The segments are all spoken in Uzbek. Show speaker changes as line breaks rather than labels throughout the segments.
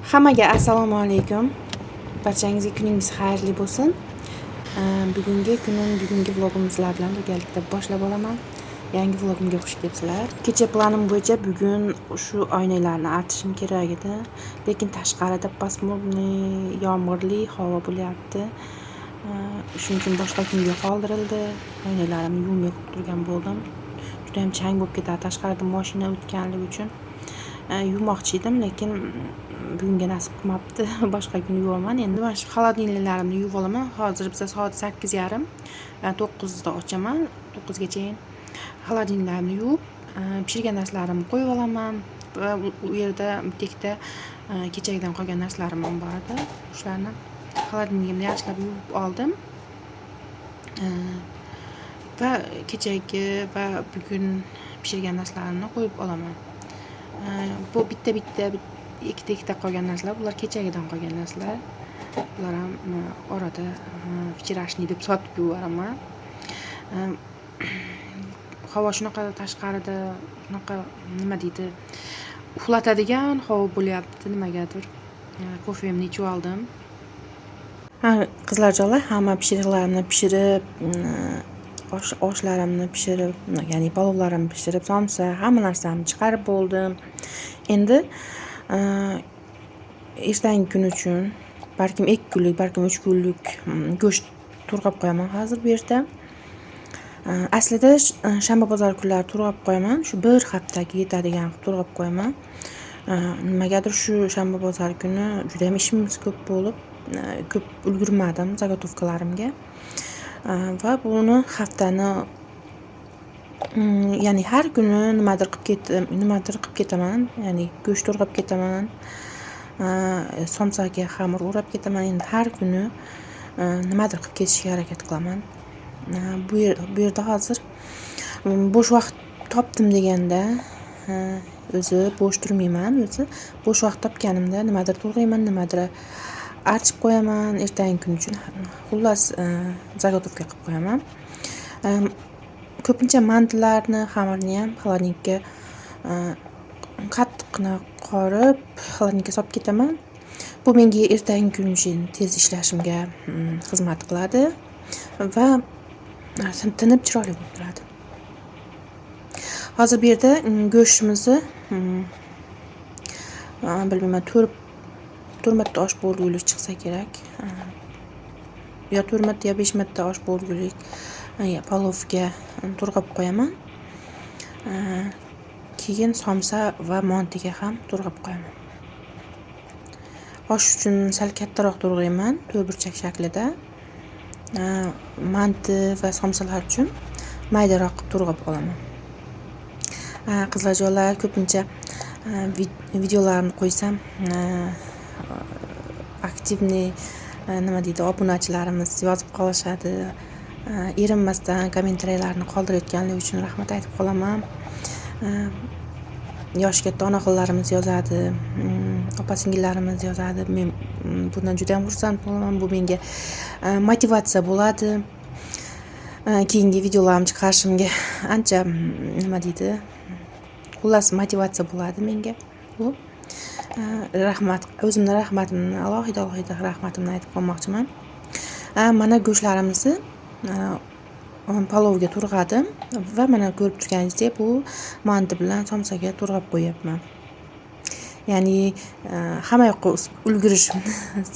Hammaga assalomu alaykum. Barchangizga kuningiz xayrli bo'lsin. Bugungi vlogimizlar bilan birgalikda boshlab olaman. Yangi vlogimga xush kelibsizlar. Kecha planim bo'yicha bugun shu oynalarni artishim kerak edi, lekin tashqarida pasmurniy, yomg'irli havo bo'lyapti. Shuning uchun boshqa kunga qoldirildi. Oynalarimni yuvmay qo'yib turgan bo'ldim. Juda ham chang bo'lib ketadi tashqarida mashina o'tganligi uchun. Yuvmoqchi edim, lekin bugunga nasib qilmabdi. Boshqa kun yuvaman. Endi mana shu xolodilniklarimni yuvib olaman. Hozir biz soat 8:30, 9da ochaman. 9gacha xolodilniklarni yuvib, pishirgan narslarimni qo'yib olaman. Va u yerda bitekda kechagidan qolgan narsalarim ham bor edi. Shularni xolodilnikimni yaxshilab yuvib oldim. Va kechagi va bugun pishirgan narslarimni qo'yib olaman. Bu bitta ikkita qolgan narsalar, bular kechagidan qolgan narsalar. Bular ham orada vchirashniy deb sotib yubораman. Havo shunaqa tashqarida shunaqa nima deydi, uxlatadigan havo bo'lyapti nimagadir. Kofemni ichib oldim. Qizlarjonlar, hamma pishiriqlarimni pishirib, oshlarimni pishirib, ya'ni palovlarimni pishirib, somsa, hamma narsamni chiqarib bo'ldim. Endi ertangi kun uchun balkim 2 kunlik, balkim 3 kunlik go'sht turg'ab qo'yaman hozir bu yerda. Aslida shanba bozor kunlari turg'ab qo'yaman. Shu bir haftaga yetadigan turg'ab qo'yaman. Nimagadir shu shanba bozor kuni juda ham ishimiz ko'p bo'lib, ko'p ulgurmadim zagotovkalarimga. Va buni haftani ya'ni har kuni nimadir qilib ketaman. Ya'ni go'sht turg'ab ketaman. Somsaga xamir o'rab ketaman. Endi har kuni nimadir qilib ketishga harakat qilaman. Bu yerda hozir bo'sh vaqt topdim deganda o'zi bo'sh turmayman. O'zi bo'sh vaqt topganimda nimadir to'g'rayman, nimadir archib qo'yaman ertangi kun uchun. Xullas zagotovka qilib qo'yaman. Ko'pincha mantilarni, xamirni ham xolodilnikka qattiqni qorib, xolodilnikka solib ketaman. Bu menga ertangi kun uchun tez ishlashimga xizmat qiladi va tinib chiroyli bo'lib turadi. Hozir bu yerda go'shtimizni bilmayman 4 marta osh bo'lgulik chiqsa kerak. Yo 4 marta yo 5 marta osh bo'lgulik palovga turg'ab qo'yaman. Keyin somsa va montiga ham turg'ab qo'yaman. Osh uchun sal kattaroq turg'ayman, to'rtburchak shaklida. Manti va somsalar uchun maydaroq turg'ab olaman. Qizlarjonlar, ko'pincha videolarimni qo'ysam, aktivniy nima deydi, obunachilarimiz yozib qolishadi. Erinmasdan kommentariyalarni qoldirayotganligi uchun rahmat aytib qolaman. Yosh katta onaxonlarimiz yozadi, opa-singillarimiz yozadi. Men bundan juda ham xursand bo'laman. Bu menga motivatsiya bo'ladi. Keyingi videolarimni chiqarishimga ancha nima deydi, xullas motivatsiya bo'ladi menga. Bu rahmat, o'zimning rahmatimni, alohida rahmatimni aytib qolmoqchiman. Mana go'shtlarimizni palovga turg'adim va mana ko'rib turganingizdek bu manti bilan somsaga turg'ab qo'yapman. Ya'ni hamma yoqqa ulgurish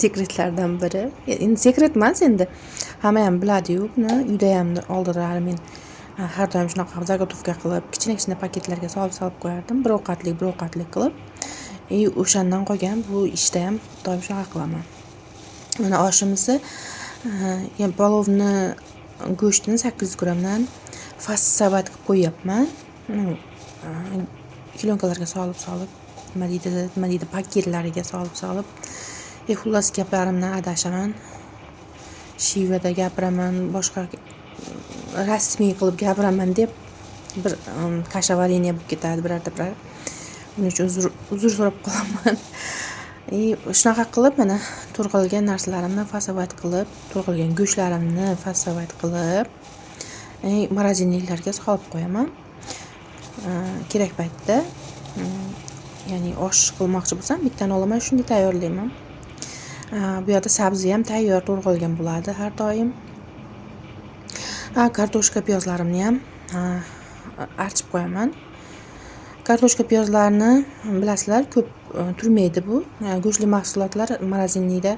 sekretlardan biri. Endi sekret emas, endi hamma ham biladi-yu buni. Uyda ham oldinlari men har doim shunaqa zagotovka qilib, kichkina paketlarga solib qo'yardim, bir ovqatlik qilib. O'shandan qolgan bu ishda ham doim shunaqa qilaman. Mana oshimizni, ya'ni palovni go'shtini 800 grammdan fassavat qilib qo'yapman. Kilonkalarga solib, nima deydi, paketlariga solib. Xullas gaplarimdan adashaman. Shivada gapiraman, boshqa rasmiy qilib gapiraman deb bir kashavareniya bo'lib ketadi birarta. Buning uchun uzr so'rab qolaman. Shunaqa qilib mana turg'ilgan narsalarimni fassavat qilib, turg'ilgan go'shtlarimni fassavat qilib, morozinliklarga solib qo'yaman. Kerak paytda ya'ni osh qilmoqchi bo'lsam bittani olaman, shunday tayyorlayman. Bu yerda sabzi ham tayyor to'g'rilgan bo'ladi har doim. Kartoshka piyozlarimni ham archib qo'yaman. Kartoshka piyozlarni bilasizlar, ko'p turmaydi bu. Go'shtli mahsulotlar morozinlikda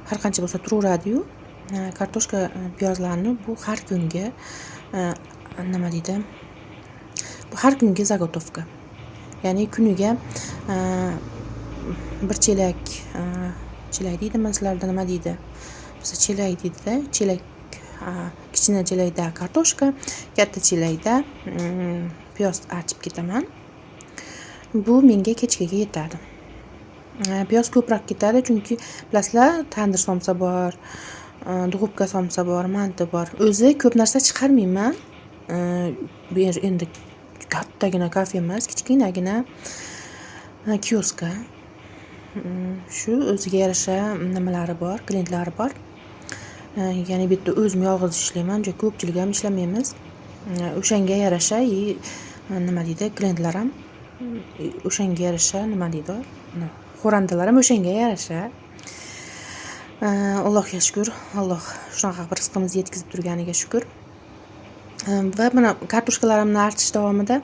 har qancha bo'lsa turaveradi-yu. Kartoshka piyozlarni bu har kunga nima deydi? Bu har kunga zagotovka. Ya'ni kuniga bir chelak deydimi, sizlarda nima deydi? Biz chelak deydi-da, chelak kichkina chelakda kartoshka, katta chelakda piyoz archib ketaman. Bu menga kechgaga yetadi. Piyoz ko'proq ketadi, chunki bilasizlar, tandir somsa bor, dug'ubka somsa bor, manti bor. O'zi ko'p narsa chiqarmayman. Bu yer endi kattagina kafe emas, kichkinagina kioska. Shu o'ziga yarasha nimalari bor, klientlari bor. Ya'ni bu yerda o'zim yolg'iz ishlayman, juda ko'pchilik ham ishlamaymiz. O'shanga yarasha nima deydi, klientlar ham o'shanga yarasha nima deydi, xo'randalar ham o'shanga yarasha. Allohga shukr, Alloh shunaqa bir rizqimizni yetkazib turganiga shukr. Va mana kartoshkalarimni archish davomida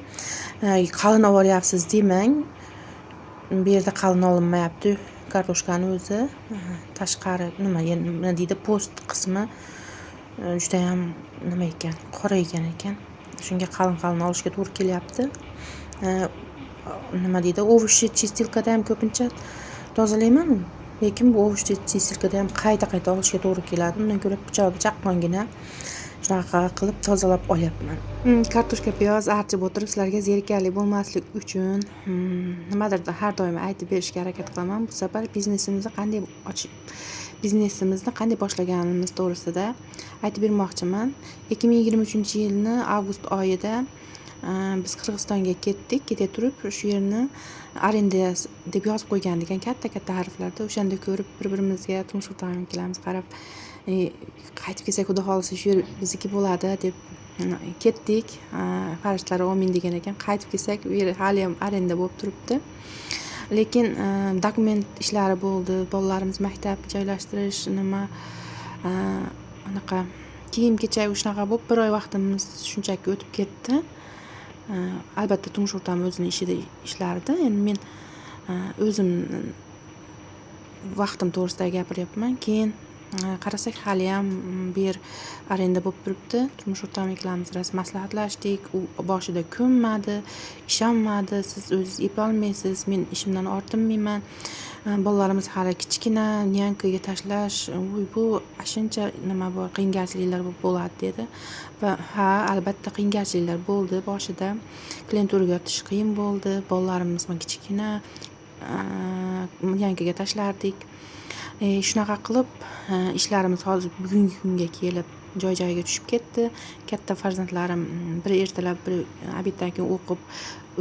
qalin olyapsiz demang. Bu yerda qalin olinmayapti. Kartoshkani o'zi tashqari nima deydi, post qismi juda ham nima ekan, qoraygan ekan. Shunga qalin olishga to'g'ri kelyapti. Nima deydi, ovushni chistilkada ham ko'pincha tozalayman, lekin bu ovushni chistilkada ham qayta olishga to'g'ri keladi. Undan ko'ra pichoqni chaqqongina shunaqa qilib tozalab olyapman. Kartoshka piyoz archib o'tirib sizlarga zerikarli bo'lmaslik uchun nimadir har doim aytib berishga harakat qilaman. Bu safar biznesimizni qanday boshlaganimiz to'g'risida aytib bermoqchiman. 2023-yilni avgust oyida biz Qirg'izistonga ketdik. Keta turib shu yerni arenda deb yozib qo'ygan ekan katta harflarda. O'shanda ko'rib bir-birimizga turmush o'rtog'im ikkalamiz qarab, qaytib kelsak xudo xolisa shu yer bizniki bo'ladi deb ketdik. Farishtalar amin degan ekan. Qaytib kelsak u yer hali ham arenda bo'lib turibdi. Lekin dokument ishlari bo'ldi, bolalarimiz maktab joylashtirish anaqa kiyim-kechak shunaqa bo'lib bir oy vaqtimiz shunchaki o'tib ketdi. Albatta turmush o'rtog'im o'zining ishida ishlardi. Endi men o'zim vaqtim to'g'risida gapiryapman. Keyin qarasak hali ham bu yer arenda bo'lib turibdi. Turmush o'rtog'im ikkalamiz maslahatlashdik. U boshida ko'nmadi, ishonmadi. Siz o'zingiz eplolmaysiz, men ishimdan ortinmayman. Bolalarimiz hali kichkina, nyankaga tashlash, bu shuncha nima bor, qiynalchiliklar bo'ladi dedi. Va albatta qiynalchiliklar bo'ldi boshida. Klient o'rgatish qiyin bo'ldi. Bolalarimiz kichkina, nyankaga tashlardik. Shunaqa qilib ishlarimiz hozir bugungi kunga kelib joy-joyiga tushib ketdi. Katta farzandlarim biri ertalab, biri obeddan keyin o'qib,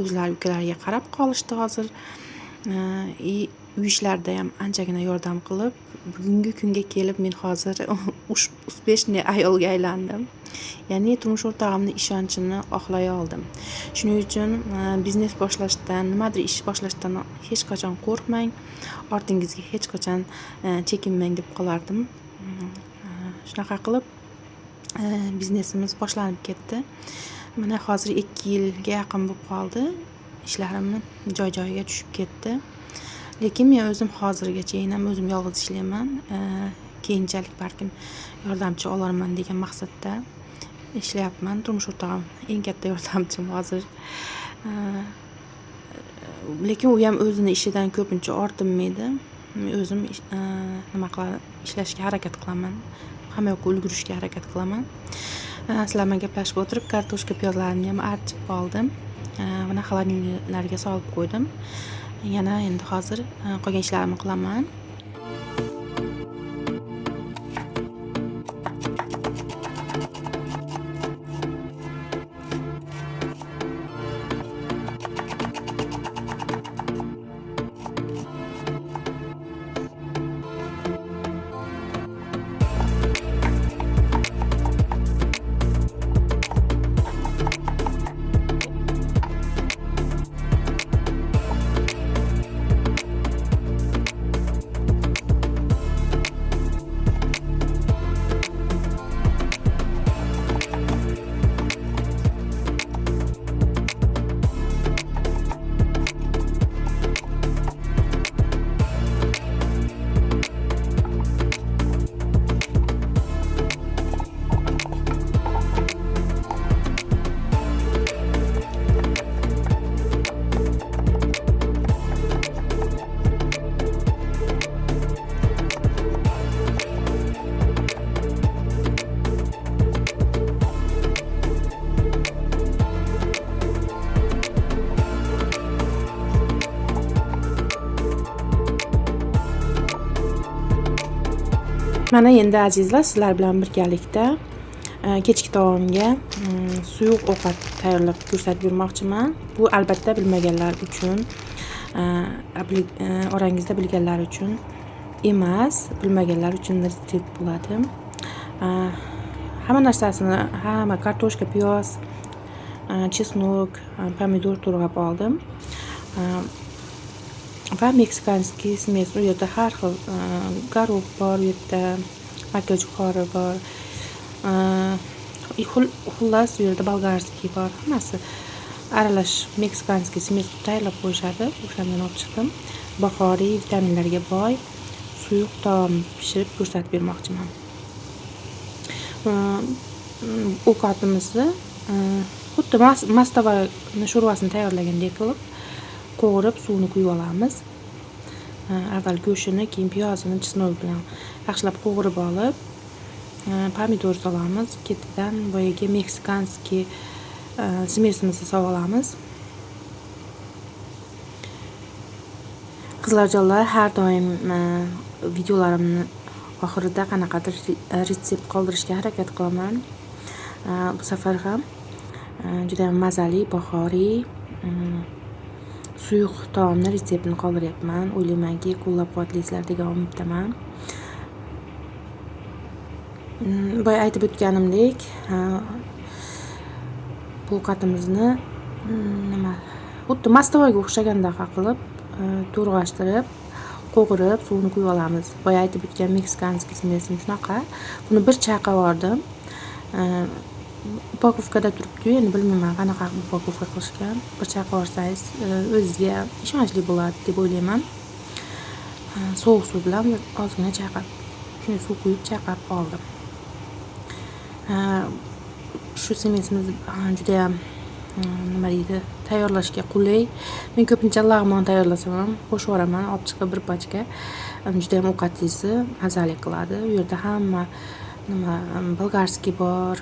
o'zlari ukalariga qarab qolishdi hozir. Uy ishlarida ham anchagina yordam qilib, bugungi kunga kelib men hozir uspeshniy ayolga aylandim. Ya'ni turmush o'rtog'imning ishonchini oqlay oldim. Shuning uchun biznes boshlashdan, nimadir ish boshlashdan hech qachon qo'rqmang, ortingizga hech qachon chekinmang deb qolardim. Shunaqa qilib biznesimiz boshlanib ketdi. Mana hozir 2 yilga yaqin bo'lib qoldi. Ishlarimni joy-joyiga tushib ketdi. Lekin men o'zim hozirgacha ham o'zim yolg'iz ishlayman. Keyinchalik balkim yordamchi olarman degan maqsadda ishlayapman. Turmush o'rtog'im eng katta yordamchim hozir. Lekin u ham o'zini ishidan ko'pincha ortinmaydi. Men o'zim ishlashga harakat qilaman. Hamma yoqqa ulgurishga harakat qilaman. Sizlar bilan gaplashib o'tirib, kartoshka piyozlarimni ham archib oldim. Mana xolodilniklarga solib qo'ydim. Yana endi hozir qolgan ishlarimni qilaman. Mana endi azizlar, sizlar bilan birgalikda kechki taomga suyuq ovqat tayyorlab ko'rsatib bermoqchiman. Bu albatta bilmaganlar uchun, orangizda bilganlar uchun emas, bilmaganlar uchun retsept bo'ladi. Hamma narsasini, kartoshka, piyoz, chesnok, pomidor to'g'rab oldim. Va meksikanskiy smes, u yerda har xil garov bor, u yerda makka jo'xori bor. Xullas, u yerda bolgarskiy bor. Hammasi aralash meksikanskiy smes tayyorlab qo'yishadi. O'shandan olib chiqdim. Bahoriy, vitaminlarga boy suyuq taom pishirib ko'rsatib bermoqchiman. Ovqatimizni xuddi mastavani sho'rvasini tayyorlagandek qilib qovurib, suvini quyib olamiz. Avval go'shtini, keyin piyozini chesnok bilan yaxshilab qovurib olib, pomidor solamiz. Ketidan boyagi meksikanskiy smesimizni solamiz. Qizlarjonlar, har doim videolarimni oxirida qanaqadir retsept qoldirishga harakat qilaman. Bu safar ham juda ham mazali, bahoriy suyuq taomni retseptini qoldiryapman. O'ylaymanki, qo'llab-quvvatlaysizlar degan umiddaman. Boya aytib o'tganimdek, bu ovqatimizni xuddi mastavoga o'xshagandaqa qilib to'rg'ashtirib, qovurib, suvini quyib olamiz. Boya aytib o'tgan meksikanskiy smesim shunaqa. Buni bir chayqab oldim. Upakovkada turibdi, endi bilmayman qanaqa upakovka qilishgan. Bir chayqab olsangiz o'zizga ishonchli bo'ladi deb o'ylayman. Sovuq suv bilan ozgina chayqab, shunday suv quyib chayqab oldim. Shu smesimiz juda ham nima deydi, tayyorlashga qulay. Men ko'pincha lag'mon tayyorlasam ham qo'shib yuboraman, olib chiqib bir pachka. Juda ham ovqatingizni mazali qiladi. U yerda hamma bolgarskiy bor,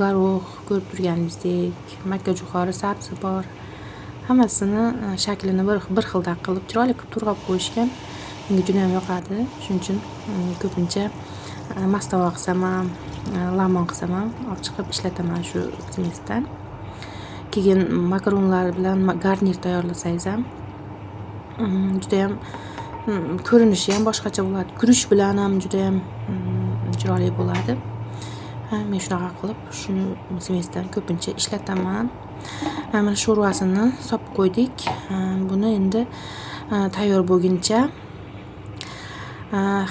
garov, ko'rib turganingizdek, makka jo'xori, sabzi bor. Hammasini shaklini bir xilda qilib, chiroyli qilib to'g'rab qo'yishgan. Menga juda ham yoqadi. Shuning uchun ko'pincha mastava qilsam ham, lag'mon qilsam ham olib chiqib ishlataman shu smesdan. Keyin makaronlar bilan garnir tayyorlasangiz ham juda ham ko'rinishi ham boshqacha bo'ladi. Guruch bilan ham juda ham chiroyli bo'ladi. Men shunaqa qilib shu smesdan ko'pincha ishlataman. Mana sho'rvasini solib qo'ydik. Buni endi tayyor bo'lguncha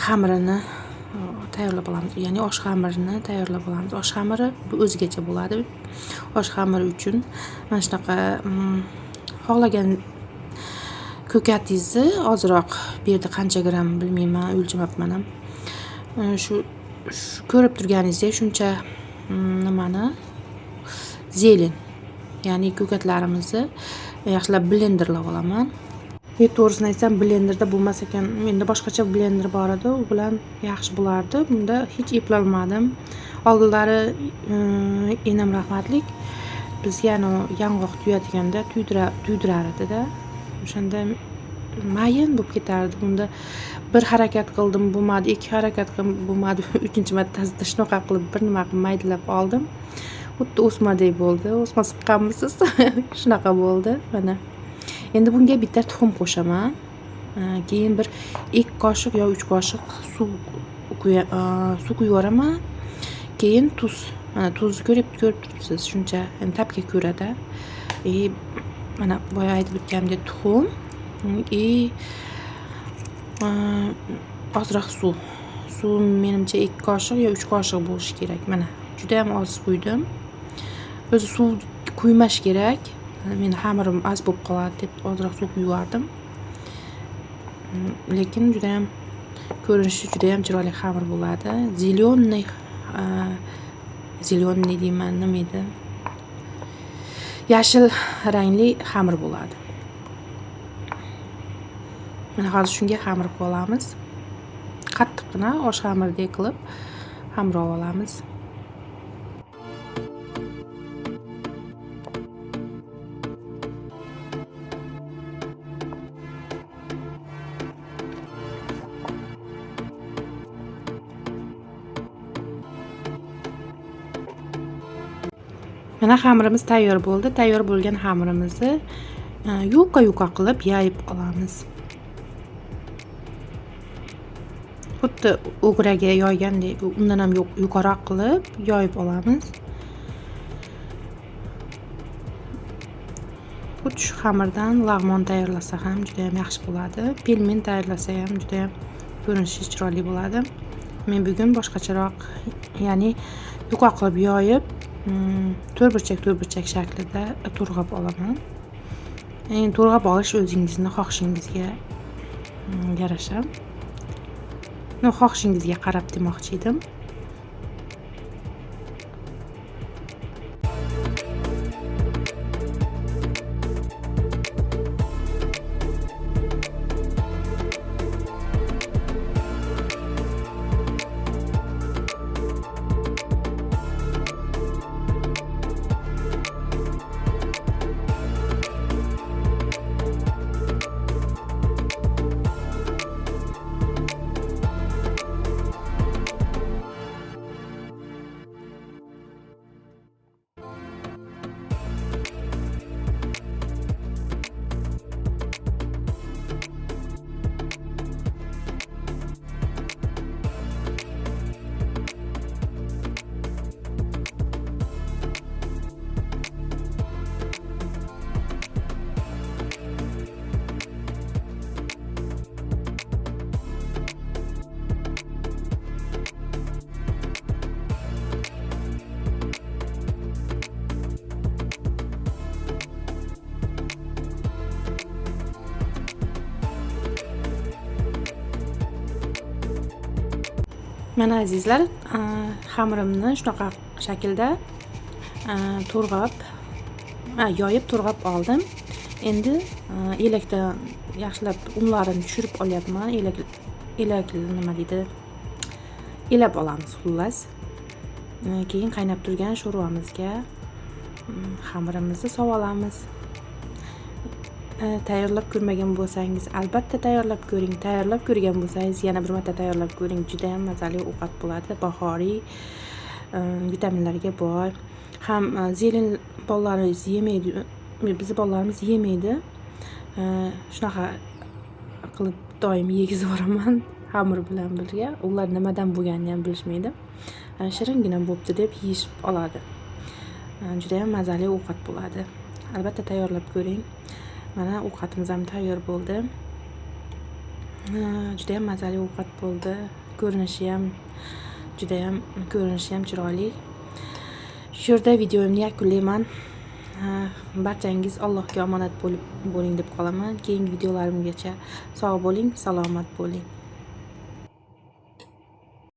xamirini tayyorlab olamiz. Ya'ni osh xamirini tayyorlab olamiz. Osh xamiri bu o'zgacha bo'ladi. Osh xamiri uchun mana shunaqa xohlagan ko'katingizni ozroq, bu yerda qancha gram bilmayman, o'lchamabman ham. Shu ko'rib turganingizdek shuncha nimani zelin, ya'ni ko'katlarimizni yaxshilab blenderlab olaman. To'g'risini aytsam, blenderda bo'lmas ekan. Menda boshqacha blender bor edi, u bilan yaxshi bo'lardi. Bunda hech eplolmadim. Oldinlari enam rahmatlik bizga yong'oq tuyadiganda tuydirar edi-da. O'shanda mayin bo'lib ketardi. Bunda bir harakat qildim, bo'lmadi, ikki harakat qildim, bo'lmadi. Uchinchi martasida shunaqa qilib bir nima qilib maydalab oldim. Xuddi o'smadek bo'ldi. O'sma siqqanmisiz? Shunaqa bo'ldi. Mana. Endi bunga bitta tuxum qo'shaman. Keyin bir 2 qoshiq yo 3 qoshiq suv quyib yuboraman. Keyin tuz. Mana tuzni ko'rib turibsiz. Shuncha tapga ko'rada. Mana boya aytib o'tganimdek tuxum ozroq suv. Suv menimcha 2 qoshiq yo 3 qoshiq bo'lishi kerak. Mana juda ham oz quydim. O'zi suv quymash kerak. Men xamirim az bo'lib qoladi deb ozroq suv quyib yubordim. Lekin juda ham ko'rinishi juda ham chiroyli xamir bo'ladi. Zelyonniy deyman, nima edi? Yashil rangli xamir bo'ladi. Mana hozir shunga xamir qilib olamiz. Qattiqqina osh xamiridek qilib xamir olamiz. Mana xamirimiz tayyor bo'ldi. Tayyor bo'lgan xamirimizni yuqa qilib yayib olamiz. Xuddi o'graga yoygandek, undan ham yuqaroq qilib yoyib olamiz. Xuddi shu xamirdan lag'mon tayyorlasa ham juda ham yaxshi bo'ladi. Pelmen tayyorlasa ham juda ham ko'rinishi chiroyli bo'ladi. Men bugun boshqacharoq, ya'ni yuqa qilib yoyib, to'rtburchak shaklida to'rg'ab olaman. Endi to'rg'ab olish o'zingizning xohishingizga yarasha. Xohishingizga qarab demoqchi edim. Mana azizlar, xamirimni shunaqa shaklda yoyib to'rg'ab oldim. Endi elakda yaxshilab unlarini tushirib olyapman. Elak nima deydi? Elab olamiz xullas. Keyin qaynab turgan sho'rvamizga xamirimizni solamiz. Tayyorlab ko'rmagan bo'lsangiz, albatta tayyorlab ko'ring. Tayyorlab ko'rgan bo'lsangiz, yana bir marta tayyorlab ko'ring. Juda ham mazali ovqat bo'ladi. Bahoriy, vitaminlarga boy. Ham zelin bolalaringiz yemaydi. Biz bolalarimiz yemaydi. Shunaqa qilib doim yegizib boraman xamir bilan birga. Ular nimadan bo'lganini ham bilishmaydi. Shiringina bo'pti deb yeyishib oladi. Juda ham mazali ovqat bo'ladi. Albatta tayyorlab ko'ring. Mana ovqatimiz ham tayyor bo'ldi. Juda ham mazali ovqat bo'ldi. Ko'rinishi ham chiroyli. Shu yerda videomni yakunlayman. Barchangiz Allohga omonat bo'ling deb qolaman. Keyingi videolarimgacha sog' bo'ling, salomat bo'ling.